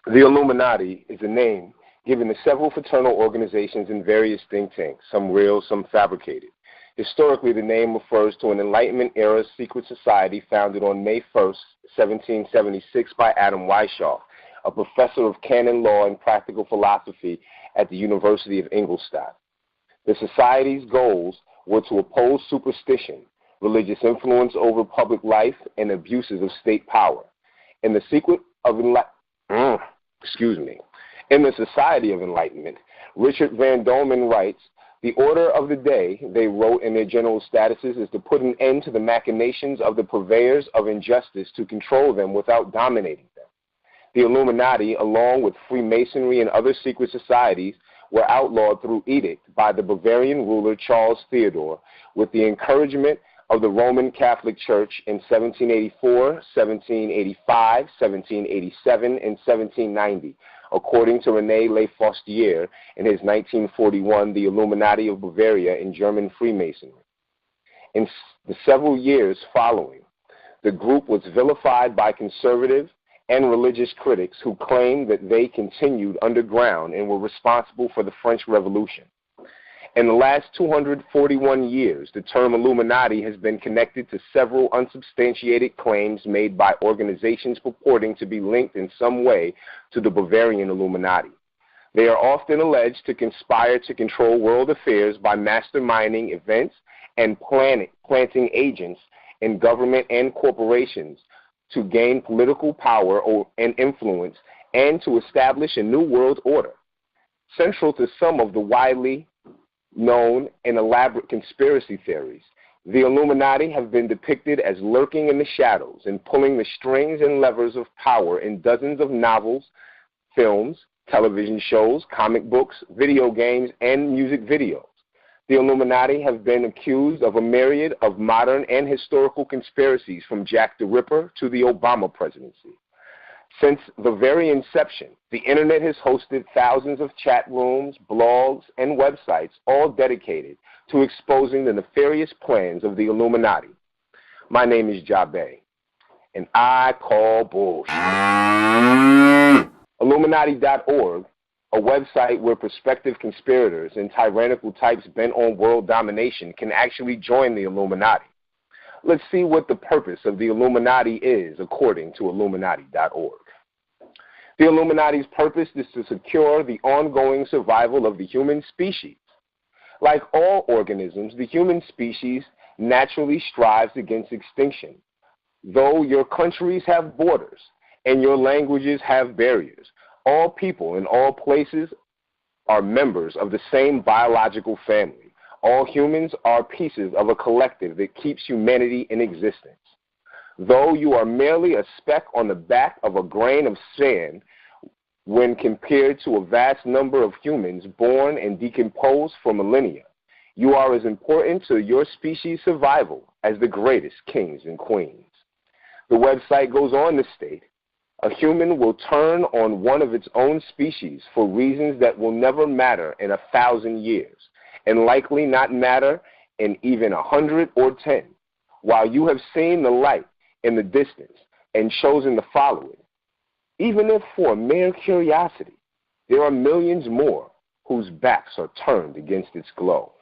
The Illuminati is a name given to several fraternal organizations and various think tanks, some real, some fabricated. Historically, the name refers to an Enlightenment-era secret society founded on May 1st, 1776 by Adam Weishaupt, a professor of canon law and practical philosophy at the University of Ingolstadt. The society's goals were to oppose superstition, religious influence over public life, and abuses of state power. In the In the Society of Enlightenment, Richard Van Dolman writes, "The order of the day," they wrote in their general statuses, "is to put an end to the machinations of the purveyors of injustice to control them without dominating them." The Illuminati, along with Freemasonry and other secret societies, were outlawed through edict by the Bavarian ruler Charles Theodore with the encouragement of the Roman Catholic Church in 1784, 1785, 1787, and 1790, according to René Le Faustier in his 1941 The Illuminati of Bavaria in German Freemasonry. In the several years following, the group was vilified by conservative and religious critics who claimed that they continued underground and were responsible for the French Revolution. In the last 241 years, the term Illuminati has been connected to several unsubstantiated claims made by organizations purporting to be linked in some way to the Bavarian Illuminati. They are often alleged to conspire to control world affairs by masterminding events and planting agents in government and corporations to gain political power and influence and to establish a new world order. Central to some of the widely known and elaborate conspiracy theories, the Illuminati have been depicted as lurking in the shadows and pulling the strings and levers of power in dozens of novels, films, television shows, comic books, video games, and music videos. The Illuminati have been accused of a myriad of modern and historical conspiracies, from Jack the Ripper to the Obama presidency. Since the very inception, the Internet has hosted thousands of chat rooms, blogs, and websites, all dedicated to exposing the nefarious plans of the Illuminati. My name is Jabe, and I call bullshit. Illuminati.org, a website where prospective conspirators and tyrannical types bent on world domination can actually join the Illuminati. Let's see what the purpose of the Illuminati is, according to Illuminati.org. The Illuminati's purpose is to secure the ongoing survival of the human species. Like all organisms, the human species naturally strives against extinction. Though your countries have borders and your languages have barriers, all people in all places are members of the same biological family. All humans are pieces of a collective that keeps humanity in existence. Though you are merely a speck on the back of a grain of sand when compared to a vast number of humans born and decomposed for millennia, you are as important to your species' survival as the greatest kings and queens. The website goes on to state, a human will turn on one of its own species for reasons that will never matter in 1,000 years, and likely not matter in even 100 or 10, while you have seen the light in the distance and chosen to follow it. Even if for mere curiosity, there are millions more whose backs are turned against its glow.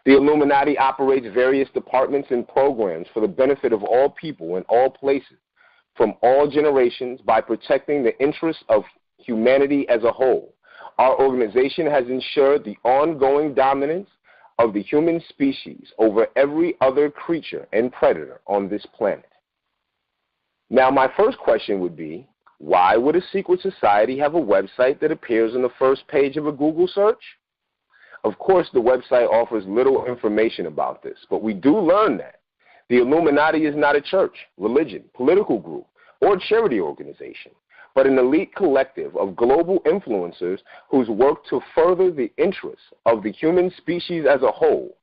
The Illuminati operates various departments and programs for the benefit of all people in all places, from all generations, by protecting the interests of humanity as a whole. Our organization has ensured the ongoing dominance of the human species over every other creature and predator on this planet. Now, my first question would be, why would a secret society have a website that appears on the first page of a Google search? Of course, the website offers little information about this, but we do learn that the Illuminati is not a church, religion, political group, or charity organization, but an elite collective of global influencers whose work to further the interests of the human species as a whole.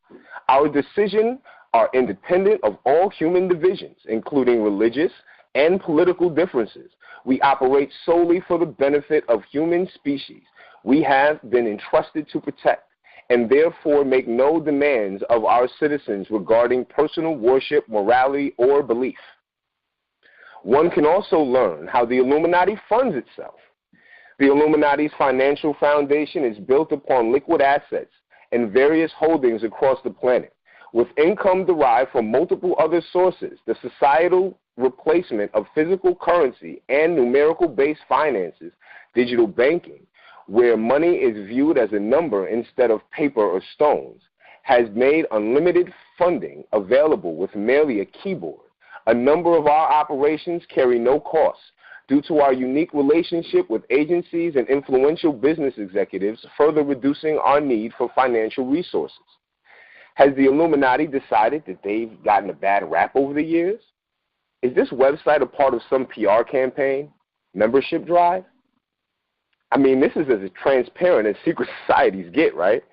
Our decisions are independent of all human divisions, including religious and political differences. We operate solely for the benefit of human species we have been entrusted to protect, and therefore make no demands of our citizens regarding personal worship, morality, or belief. One can also learn how the Illuminati funds itself. The Illuminati's financial foundation is built upon liquid assets and various holdings across the planet, with income derived from multiple other sources. The societal replacement of physical currency and numerical-based finances, digital banking, where money is viewed as a number instead of paper or stones, has made unlimited funding available with merely a keyboard. A number of our operations carry no costs due to our unique relationship with agencies and influential business executives, further reducing our need for financial resources. Has the Illuminati decided that they've gotten a bad rap over the years? Is this website a part of some PR campaign, membership drive? I mean, this is as transparent as secret societies get, right?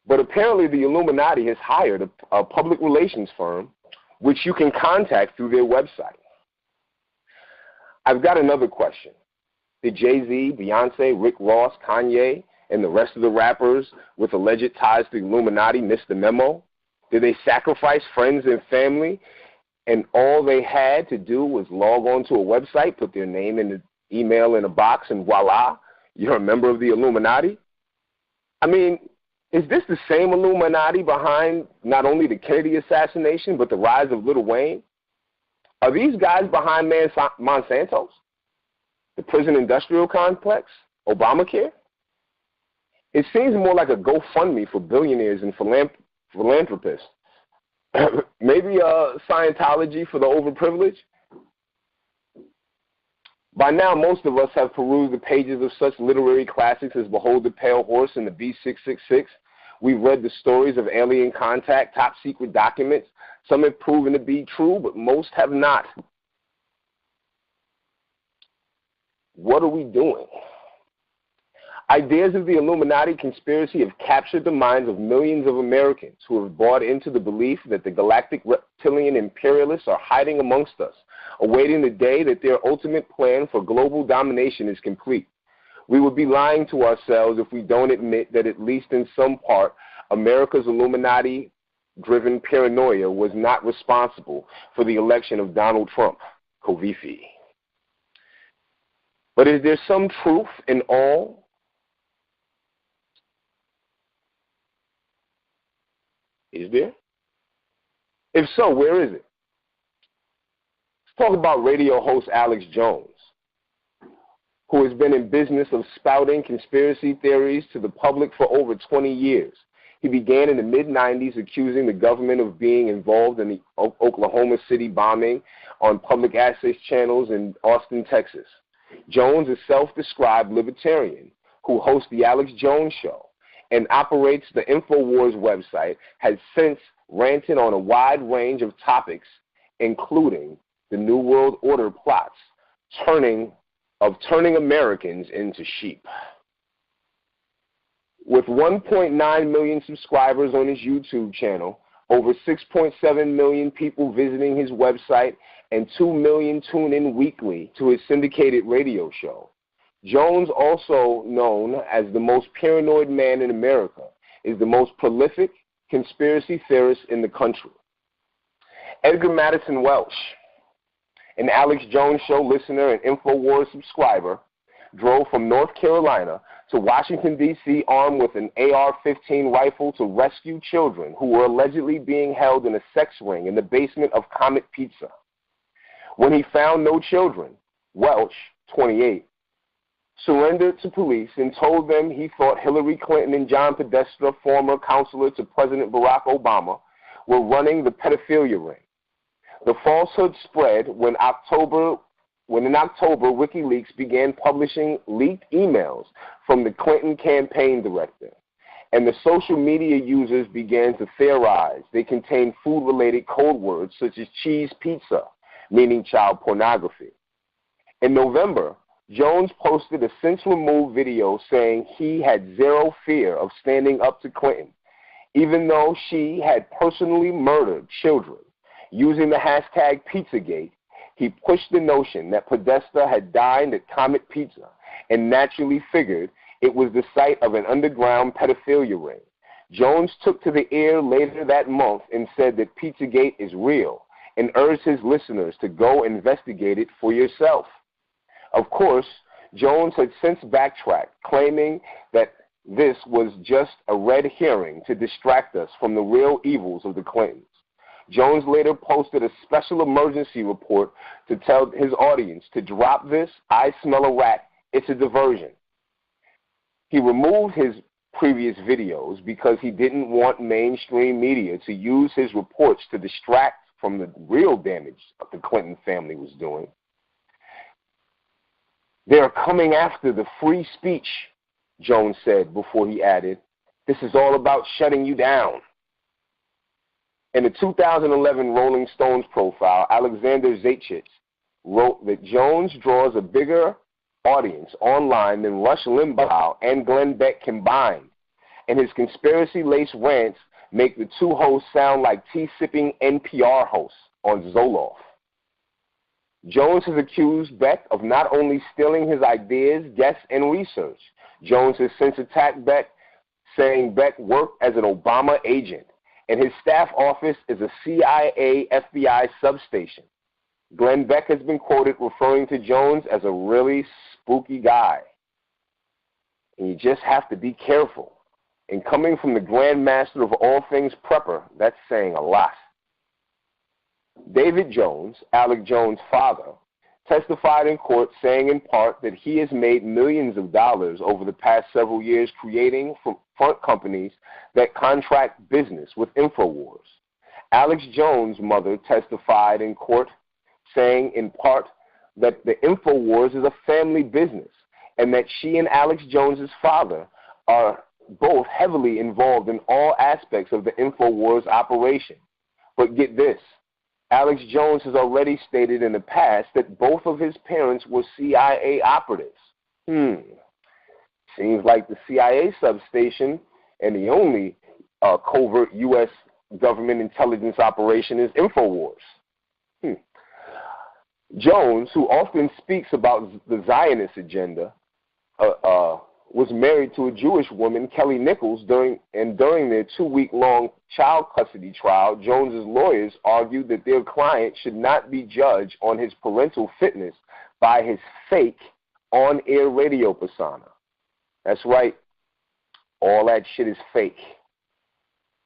But apparently the Illuminati has hired a public relations firm, which you can contact through their website. I've got another question. Did Jay-Z, Beyonce, Rick Ross, Kanye, and the rest of the rappers with alleged ties to the Illuminati miss the memo? Did they sacrifice friends and family, and all they had to do was log on to a website, put their name and the email in a box, and voila, you're a member of the Illuminati? I mean, is this the same Illuminati behind not only the Kennedy assassination, but the rise of Lil Wayne? Are these guys behind Monsanto's, the prison industrial complex, Obamacare? It seems more like a GoFundMe for billionaires and philanthropists. Maybe Scientology for the overprivileged? By now, most of us have perused the pages of such literary classics as Behold the Pale Horse and the B666. We've read the stories of alien contact, top secret documents. Some have proven to be true, but most have not. What are we doing? Ideas of the Illuminati conspiracy have captured the minds of millions of Americans who have bought into the belief that the galactic reptilian imperialists are hiding amongst us, awaiting the day that their ultimate plan for global domination is complete. We would be lying to ourselves if we don't admit that at least in some part, America's Illuminati-driven paranoia was not responsible for the election of Donald Trump, Kovifi. But is there some truth in all? Is there? If so, where is it? Let's talk about radio host Alex Jones, who has been in business of spouting conspiracy theories to the public for over 20 years. He began in the mid-90s accusing the government of being involved in the Oklahoma City bombing on public access channels in Austin, Texas. Jones is a self-described libertarian who hosts the Alex Jones Show and operates the InfoWars website, has since ranted on a wide range of topics, including the New World Order plots, turning Americans into sheep. With 1.9 million subscribers on his YouTube channel, over 6.7 million people visiting his website, and 2 million tune in weekly to his syndicated radio show, Jones, also known as the most paranoid man in America, is the most prolific conspiracy theorist in the country. Edgar Madison Welch, an Alex Jones Show listener and InfoWars subscriber, drove from North Carolina to Washington, D.C. armed with an AR-15 rifle to rescue children who were allegedly being held in a sex ring in the basement of Comet Pizza. When he found no children, Welch, 28, surrendered to police and told them he thought Hillary Clinton and John Podesta, former counselor to President Barack Obama, were running the pedophilia ring. The falsehood spread when in October, WikiLeaks began publishing leaked emails from the Clinton campaign director, and the social media users began to theorize they contained food-related code words such as cheese pizza, meaning child pornography. In November, Jones posted a since-removed video saying he had zero fear of standing up to Clinton, even though she had personally murdered children. Using the hashtag Pizzagate, he pushed the notion that Podesta had dined at Comet Pizza and naturally figured it was the site of an underground pedophilia ring. Jones took to the air later that month and said that Pizzagate is real and urged his listeners to go investigate it for yourself. Of course, Jones had since backtracked, claiming that this was just a red herring to distract us from the real evils of the Clintons. Jones later posted a special emergency report to tell his audience to drop this, I smell a rat, it's a diversion. He removed his previous videos because he didn't want mainstream media to use his reports to distract from the real damage the Clinton family was doing. They are coming after the free speech, Jones said before he added, this is all about shutting you down. In a 2011 Rolling Stones profile, Alexander Zaitchik wrote that Jones draws a bigger audience online than Rush Limbaugh and Glenn Beck combined, and his conspiracy-laced rants make the two hosts sound like tea-sipping NPR hosts on Zoloft. Jones has accused Beck of not only stealing his ideas, guests, and research. Jones has since attacked Beck, saying Beck worked as an Obama agent, and his staff office is a CIA FBI substation. Glenn Beck has been quoted referring to Jones as a really spooky guy. And you just have to be careful. And coming from the Grand Master of all things prepper, that's saying a lot. David Jones, Alec Jones' father, testified in court saying in part that he has made millions of dollars over the past several years creating front companies that contract business with InfoWars. Alex Jones' mother testified in court saying in part that the InfoWars is a family business and that she and Alex Jones' father are both heavily involved in all aspects of the InfoWars operation. But get this, Alex Jones has already stated in the past that both of his parents were CIA operatives. Seems like the CIA substation and the only covert U.S. government intelligence operation is InfoWars. Jones, who often speaks about the Zionist agenda, was married to a Jewish woman, Kelly Nichols, during their 2-week-long child custody trial. Jones's lawyers argued that their client should not be judged on his parental fitness by his fake on-air radio persona. That's right. All that shit is fake.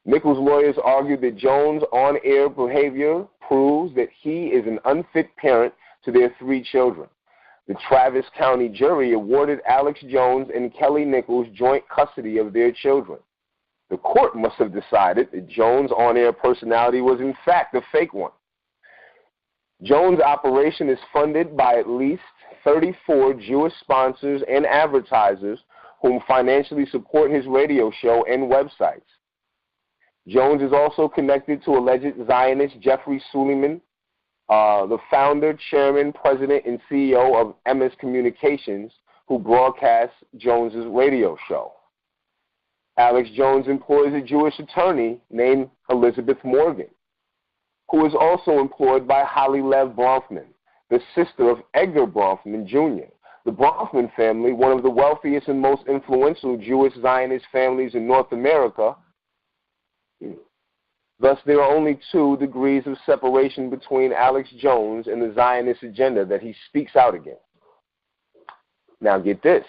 Nichols' lawyers argued that Jones' on-air behavior proves that he is an unfit parent to their 3 children. The Travis County jury awarded Alex Jones and Kelly Nichols joint custody of their children. The court must have decided that Jones' on-air personality was in fact a fake one. Jones' operation is funded by at least 34 Jewish sponsors and advertisers whom financially support his radio show and websites. Jones is also connected to alleged Zionist Jeffrey Suleiman, the founder, chairman, president, and CEO of MS Communications, who broadcasts Jones's radio show. Alex Jones employs a Jewish attorney named Elizabeth Morgan, who is also employed by Holly Lev Bronfman, the sister of Edgar Bronfman Jr. The Bronfman family, one of the wealthiest and most influential Jewish Zionist families in North America. Thus, there are only 2 degrees of separation between Alex Jones and the Zionist agenda that he speaks out against. Now get this.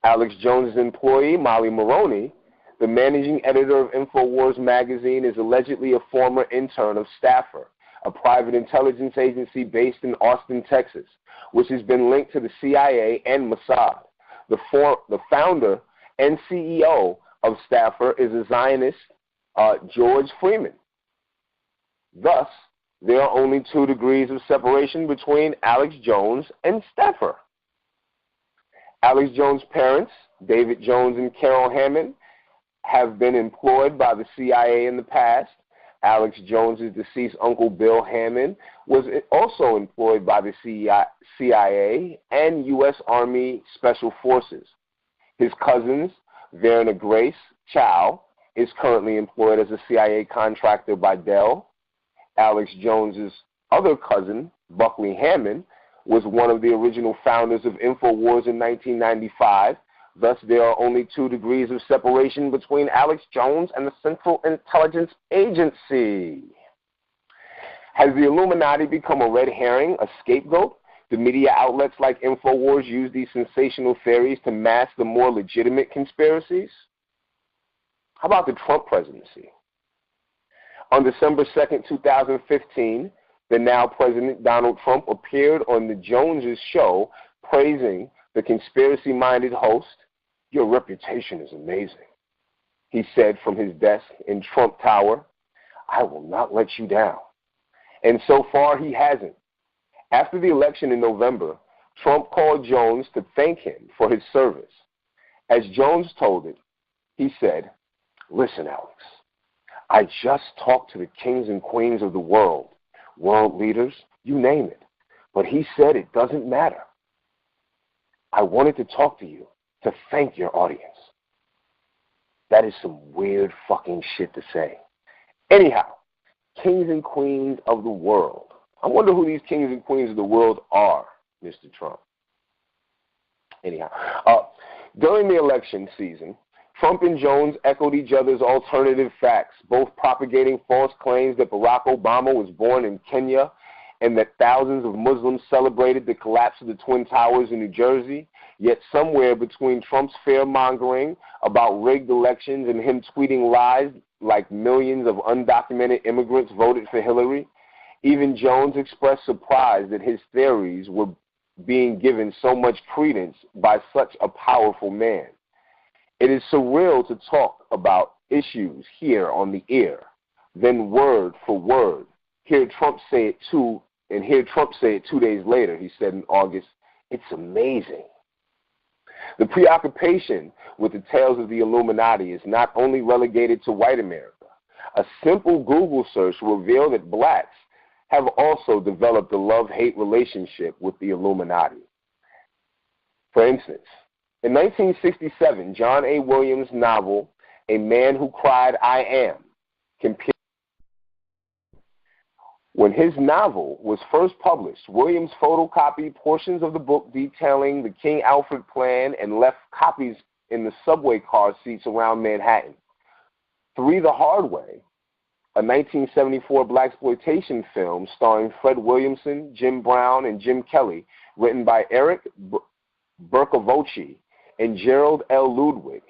Alex Jones' employee, Molly Maroney, the managing editor of InfoWars magazine, is allegedly a former intern of Staffer, a private intelligence agency based in Austin, Texas, which has been linked to the CIA and Mossad. The founder and CEO of Staffer is a Zionist, George Freeman. Thus, there are only 2 degrees of separation between Alex Jones and Staffer. Alex Jones' parents, David Jones and Carol Hammond, have been employed by the CIA in the past. Alex Jones' deceased uncle Bill Hammond was also employed by the CIA and U.S. Army Special Forces. His cousins, Verna Grace Chow, is currently employed as a CIA contractor by Dell. Alex Jones's other cousin, Buckley Hammond, was one of the original founders of InfoWars in 1995. Thus, there are only 2 degrees of separation between Alex Jones and the Central Intelligence Agency. Has the Illuminati become a red herring, a scapegoat? Do media outlets like InfoWars use these sensational theories to mask the more legitimate conspiracies? How about the Trump presidency? On December 2nd, 2015, the now President Donald Trump appeared on the Joneses show praising the conspiracy-minded host. "Your reputation is amazing," he said from his desk in Trump Tower. "I will not let you down." And so far, he hasn't. After the election in November, Trump called Jones to thank him for his service. As Jones told it, he said, "Listen, Alex, I just talked to the kings and queens of the world leaders, you name it, but he said it doesn't matter. I wanted to talk to you to thank your audience." That is some weird fucking shit to say. Anyhow, kings and queens of the world. I wonder who these kings and queens of the world are, Mr. Trump. Anyhow, during the election season, Trump and Jones echoed each other's alternative facts, both propagating false claims that Barack Obama was born in Kenya and that thousands of Muslims celebrated the collapse of the Twin Towers in New Jersey. Yet somewhere between Trump's fear-mongering about rigged elections and him tweeting lies like millions of undocumented immigrants voted for Hillary, even Jones expressed surprise that his theories were being given so much credence by such a powerful man. It is surreal to talk about issues here on the air, then word for word, hear Trump say it 2 days later, he said in August. It's amazing. The preoccupation with the tales of the Illuminati is not only relegated to white America. A simple Google search will reveal that blacks have also developed a love-hate relationship with the Illuminati. For instance, in 1967, John A. Williams' novel, A Man Who Cried I Am, when his novel was first published, Williams photocopied portions of the book detailing the King Alfred plan and left copies in the subway car seats around Manhattan. Three the Hard Way, a 1974 blaxploitation film starring Fred Williamson, Jim Brown, and Jim Kelly, written by Eric Berkovocci and Gerald L. Ludwig,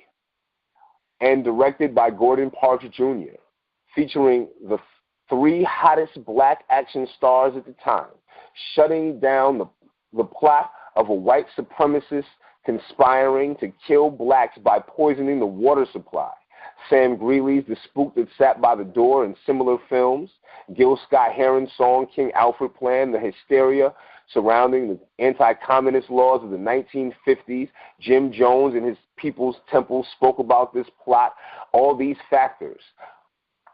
and directed by Gordon Parks Jr., featuring the three hottest black action stars at the time, shutting down the plot of a white supremacist conspiring to kill blacks by poisoning the water supply. Sam Greeley's The Spook That Sat by the Door and similar films, Gil Scott-Heron's song King Alfred Plan, the hysteria surrounding the anti-communist laws of the 1950s. Jim Jones and his People's Temple spoke about this plot. All these factors,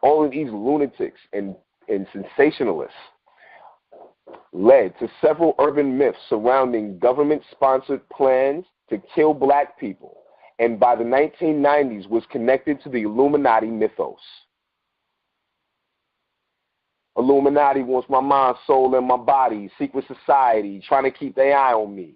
all of these lunatics and sensationalists led to several urban myths surrounding government-sponsored plans to kill black people, and by the 1990s was connected to the Illuminati mythos. Illuminati wants my mind, soul, and my body, secret society, trying to keep their eye on me.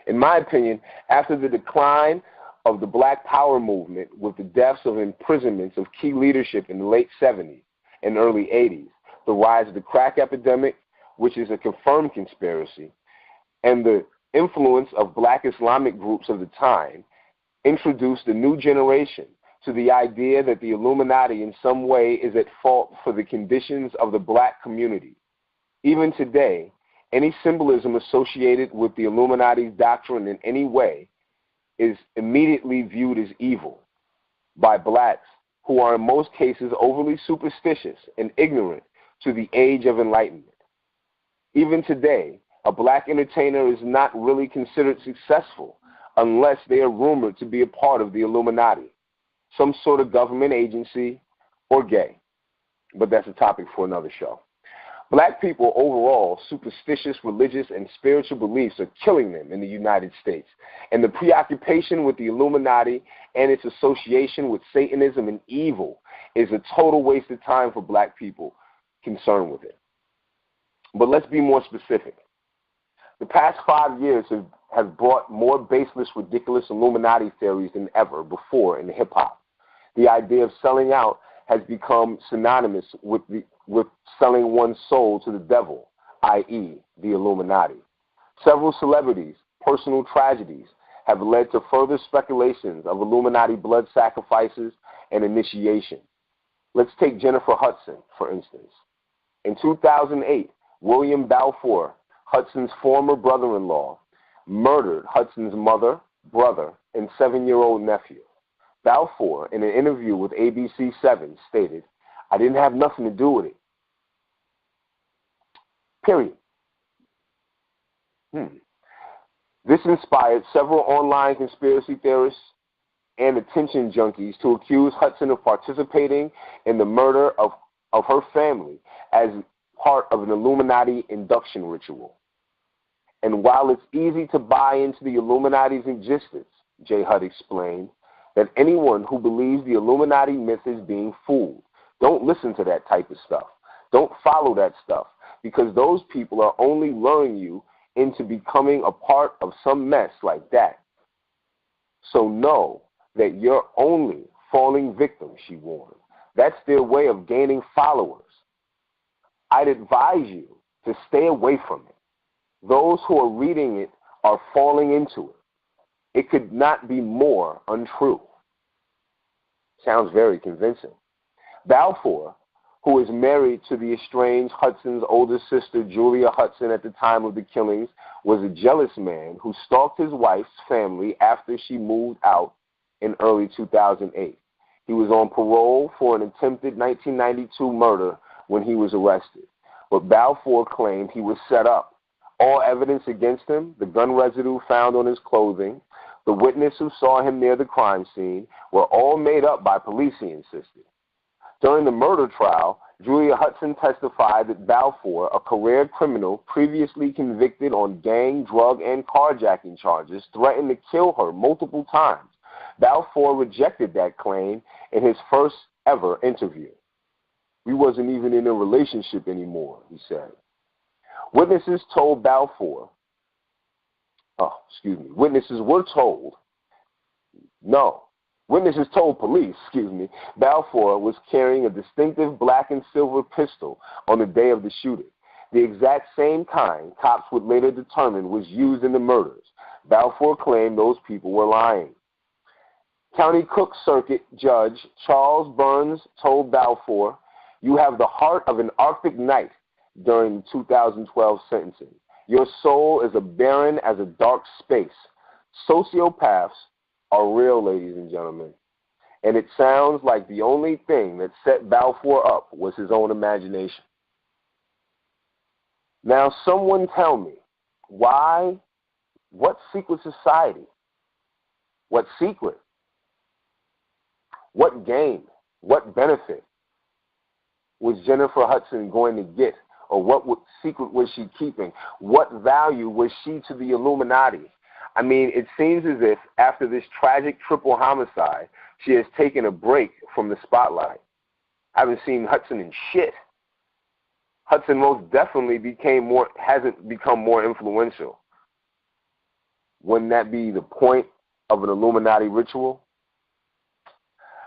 In my opinion, after the decline of the Black Power movement with the deaths of imprisonments of key leadership in the late 70s and early 80s, the rise of the crack epidemic, which is a confirmed conspiracy, and the influence of black Islamic groups of the time, introduced a new generation to the idea that the Illuminati in some way is at fault for the conditions of the black community. Even today, any symbolism associated with the Illuminati's doctrine in any way is immediately viewed as evil by blacks who are in most cases overly superstitious and ignorant to the age of enlightenment. Even today, a black entertainer is not really considered successful unless they are rumored to be a part of the Illuminati, some sort of government agency, or gay. But that's a topic for another show. Black people overall, superstitious, religious, and spiritual beliefs are killing them in the United States. And the preoccupation with the Illuminati and its association with Satanism and evil is a total waste of time for black people concerned with it. But let's be more specific. The past 5 years have brought more baseless, ridiculous Illuminati theories than ever before in hip-hop. The idea of selling out has become synonymous with selling one's soul to the devil, i.e., the Illuminati. Several celebrities' personal tragedies have led to further speculations of Illuminati blood sacrifices and initiation. Let's take Jennifer Hudson, for instance. In 2008, William Balfour, Hudson's former brother-in-law, murdered Hudson's mother, brother, and 7-year-old nephew. Balfour, in an interview with ABC7, stated, "I didn't have nothing to do with it. Period." This inspired several online conspiracy theorists and attention junkies to accuse Hudson of participating in the murder of her family as part of an Illuminati induction ritual. And while it's easy to buy into the Illuminati's existence, J. Hud explained, that anyone who believes the Illuminati myth is being fooled. Don't listen to that type of stuff. Don't follow that stuff, because those people are only luring you into becoming a part of some mess like that. So know that you're only falling victim, she warned. That's their way of gaining followers. I'd advise you to stay away from it. Those who are reading it are falling into it. It could not be more untrue. Sounds very convincing. Balfour, who is married to the estranged Hudson's older sister, Julia Hudson, at the time of the killings, was a jealous man who stalked his wife's family after she moved out in early 2008. He was on parole for an attempted 1992 murder when he was arrested. But Balfour claimed he was set up. All evidence against him, the gun residue found on his clothing, the witness who saw him near the crime scene, were all made up by police, he insisted. During the murder trial, Julia Hudson testified that Balfour, a career criminal previously convicted on gang, drug, and carjacking charges, threatened to kill her multiple times. Balfour rejected that claim in his first ever interview. "We wasn't even in a relationship anymore," he said. Witnesses told police, Balfour was carrying a distinctive black and silver pistol on the day of the shooting, the exact same kind cops would later determine was used in the murders. Balfour claimed those people were lying. County Cook Circuit Judge Charles Burns told Balfour, "You have the heart of an Arctic night," during the 2012 sentencing. "Your soul is as barren as a dark space." Sociopaths are real, ladies and gentlemen. And it sounds like the only thing that set Balfour up was his own imagination. Now, someone tell me, why? What secret society? What secret? What gain? What benefit was Jennifer Hudson going to get? Or what secret was she keeping? What value was she to the Illuminati? I mean, it seems as if after this tragic triple homicide, she has taken a break from the spotlight. I haven't seen Hudson in shit. Hudson most definitely hasn't become more influential. Wouldn't that be the point of an Illuminati ritual?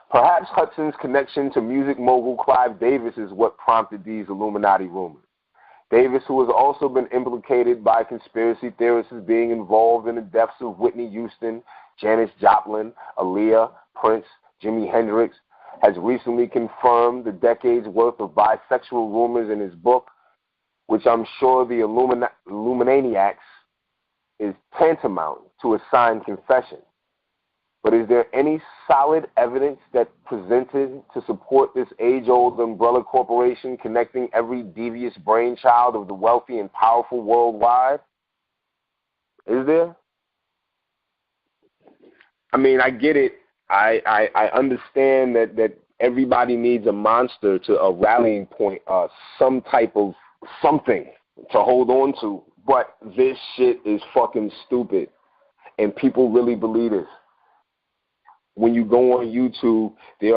Perhaps Hudson's connection to music mogul Clive Davis is what prompted these Illuminati rumors. Davis, who has also been implicated by conspiracy theorists as being involved in the deaths of Whitney Houston, Janis Joplin, Aaliyah, Prince, Jimi Hendrix, has recently confirmed the decades' worth of bisexual rumors in his book, which I'm sure the Illuminatiacs is tantamount to a signed confession. But is there any solid evidence that presented to support this age-old umbrella corporation connecting every devious brainchild of the wealthy and powerful worldwide? Is there? I mean, I get it. I understand that everybody needs a monster, to a rallying point, some type of something to hold on to. But this shit is fucking stupid, and people really believe this. When you go on YouTube, there